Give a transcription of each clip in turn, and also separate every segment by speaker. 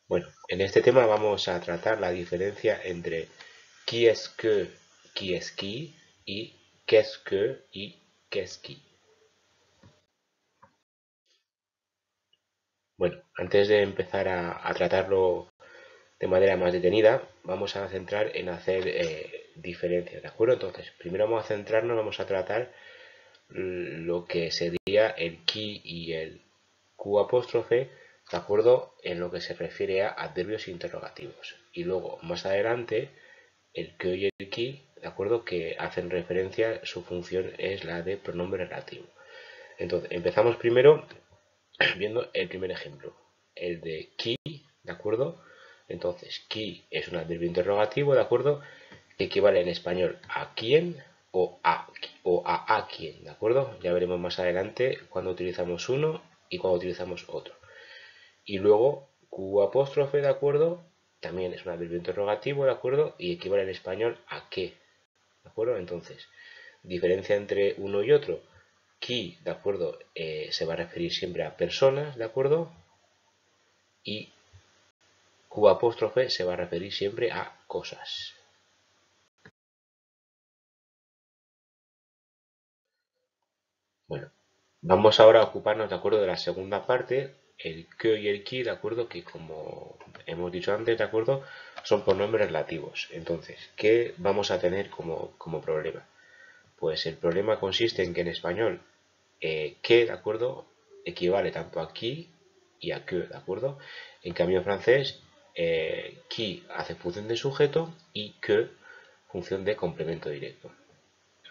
Speaker 1: Bueno, en este tema vamos a tratar la diferencia entre qui est-ce que, qui est qui y qu'est-ce que y qu'est-ce qui. Bueno, antes de empezar a tratarlo de manera más detenida, vamos a centrar en hacer diferencias, ¿de acuerdo? Entonces, primero vamos a centrarnos, vamos a tratar lo que sería el qui y el q apóstrofe, ¿de acuerdo? En lo que se refiere a adverbios interrogativos. Y luego, más adelante, el que y el qui, ¿de acuerdo? Que hacen referencia, su función es la de pronombre relativo. Entonces, empezamos primero viendo el primer ejemplo, el de qui, ¿de acuerdo? Entonces, qui es un adverbio interrogativo, ¿de acuerdo? Que equivale en español a quién o a quién, ¿de acuerdo? Ya veremos más adelante cuando utilizamos uno y cuando utilizamos otro. Y luego, q apóstrofe, ¿de acuerdo? También es un adverbio interrogativo, ¿de acuerdo? Y equivale en español a qué, ¿de acuerdo? Entonces, diferencia entre uno y otro. Qui, ¿de acuerdo? Se va a referir siempre a personas, ¿de acuerdo? Y q apóstrofe se va a referir siempre a cosas. Bueno, vamos ahora a ocuparnos, ¿de acuerdo? De la segunda parte, el que y el qui, ¿de acuerdo? Que como hemos dicho antes, ¿de acuerdo? Son pronombres relativos. Entonces, ¿qué vamos a tener como problema? Pues el problema consiste en que en español, que, ¿de acuerdo? Equivale tanto a qui y a que, ¿de acuerdo? En cambio en francés, qui hace función de sujeto y que función de complemento directo.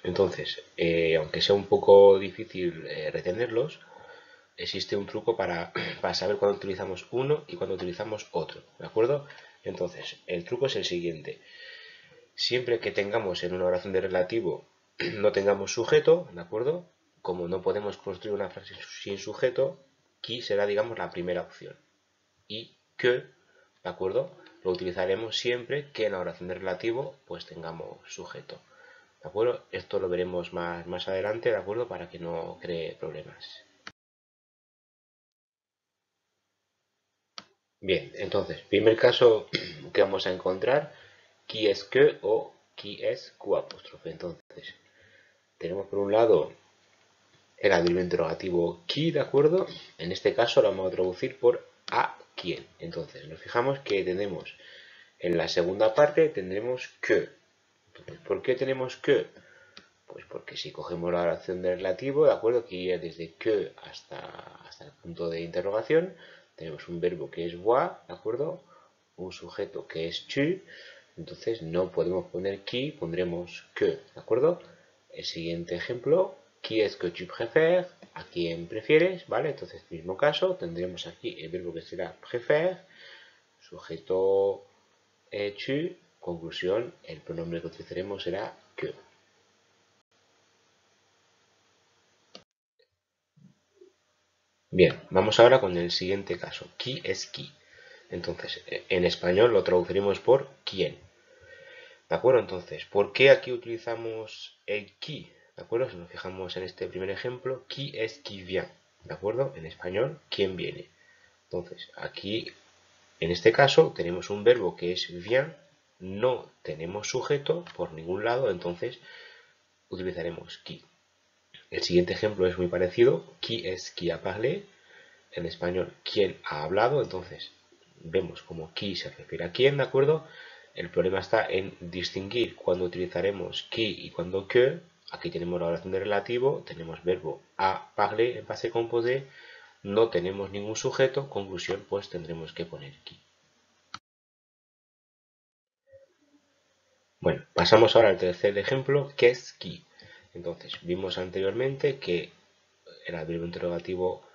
Speaker 1: Entonces, aunque sea un poco difícil retenerlos, existe un truco para saber cuándo utilizamos uno y cuándo utilizamos otro, ¿de acuerdo? Entonces, el truco es el siguiente. Siempre que tengamos en una oración de relativo no tengamos sujeto, ¿de acuerdo? Como no podemos construir una frase sin sujeto, qui será, digamos, la primera opción. Y que, ¿de acuerdo? Lo utilizaremos siempre que en la oración de relativo pues tengamos sujeto. ¿De acuerdo? Esto lo veremos más adelante, ¿de acuerdo? Para que no cree problemas. Bien, entonces, primer caso que vamos a encontrar, qui es que o qui es q apóstrofe. Entonces, tenemos por un lado el adverbio interrogativo qui, ¿de acuerdo? En este caso lo vamos a traducir por a quién. Entonces, nos fijamos que tenemos en la segunda parte tendremos que. Entonces, ¿por qué tenemos que? Pues porque si cogemos la oración de relativo, ¿de acuerdo? Que iría desde que hasta el punto de interrogación, tenemos un verbo que es voir, ¿de acuerdo? Un sujeto que es tu, entonces no podemos poner qui, pondremos que, ¿de acuerdo? El siguiente ejemplo, qui es que tu préfères, a quién prefieres, ¿vale? Entonces, mismo caso, tendremos aquí el verbo que será préfère, sujeto tu, conclusión, el pronombre que utilizaremos será que. Bien, vamos ahora con el siguiente caso. Qui es qui. Entonces, en español lo traduciremos por quién. ¿De acuerdo? Entonces, ¿por qué aquí utilizamos el qui? ¿De acuerdo? Si nos fijamos en este primer ejemplo, qui es qui vient. ¿De acuerdo? En español, ¿quién viene? Entonces, aquí, en este caso, tenemos un verbo que es vient, no tenemos sujeto por ningún lado, entonces utilizaremos qui. El siguiente ejemplo es muy parecido. Qui es qui a parlé? En español, ¿quién ha hablado? Entonces, vemos como qui se refiere a quién, ¿de acuerdo? El problema está en distinguir cuando utilizaremos qui y cuando que. Aquí tenemos la oración de relativo, tenemos verbo a parler en passé composé, no tenemos ningún sujeto, conclusión, pues tendremos que poner qui. Bueno, pasamos ahora al tercer ejemplo, que es qui. Entonces, vimos anteriormente que el adverbio interrogativo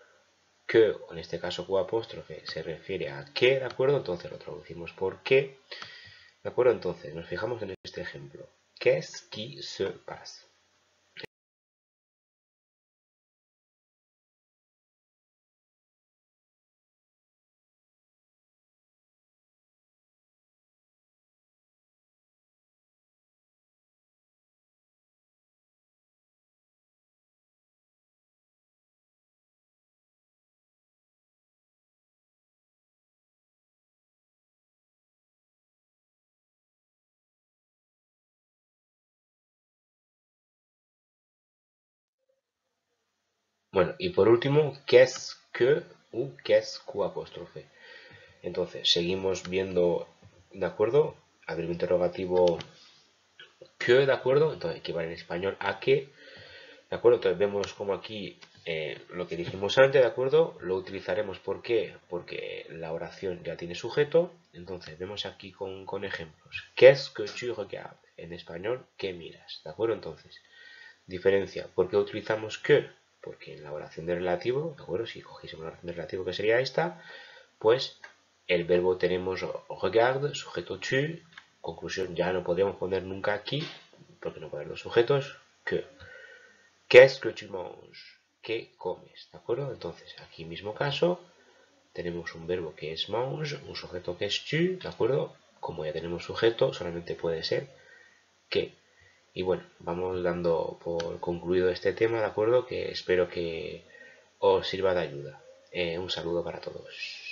Speaker 1: que, en este caso Q apóstrofe, se refiere a qué, ¿de acuerdo? Entonces lo traducimos por qué, ¿de acuerdo? Entonces nos fijamos en este ejemplo. Qu'est-ce qui se passe? Bueno, y por último, qu'est-ce que u qu'est-ce que apóstrofe. Entonces, seguimos viendo, ¿de acuerdo? Adverbio interrogativo que, ¿de acuerdo? Entonces, equivale en español a que, ¿de acuerdo? Entonces, vemos como aquí lo que dijimos antes, ¿de acuerdo? Lo utilizaremos, ¿por qué? Porque la oración ya tiene sujeto. Entonces, vemos aquí con ejemplos. ¿Qu'est-ce que tu regardes? En español, ¿qué miras? ¿De acuerdo? Entonces, diferencia. ¿Por qué utilizamos que? Porque en la oración de relativo, ¿de acuerdo? Si cogiésemos la oración de relativo que sería esta, pues el verbo tenemos regarde, sujeto tu, conclusión, ya no podríamos poner nunca aquí, porque no poner los sujetos, que. Qu'est-ce que tu manges? ¿Qué comes? ¿De acuerdo? Entonces, aquí mismo caso, tenemos un verbo que es mange, un sujeto que es tu, ¿de acuerdo? Como ya tenemos sujeto, solamente puede ser que. Y bueno, vamos dando por concluido este tema, ¿de acuerdo? Que espero que os sirva de ayuda. Un saludo para todos.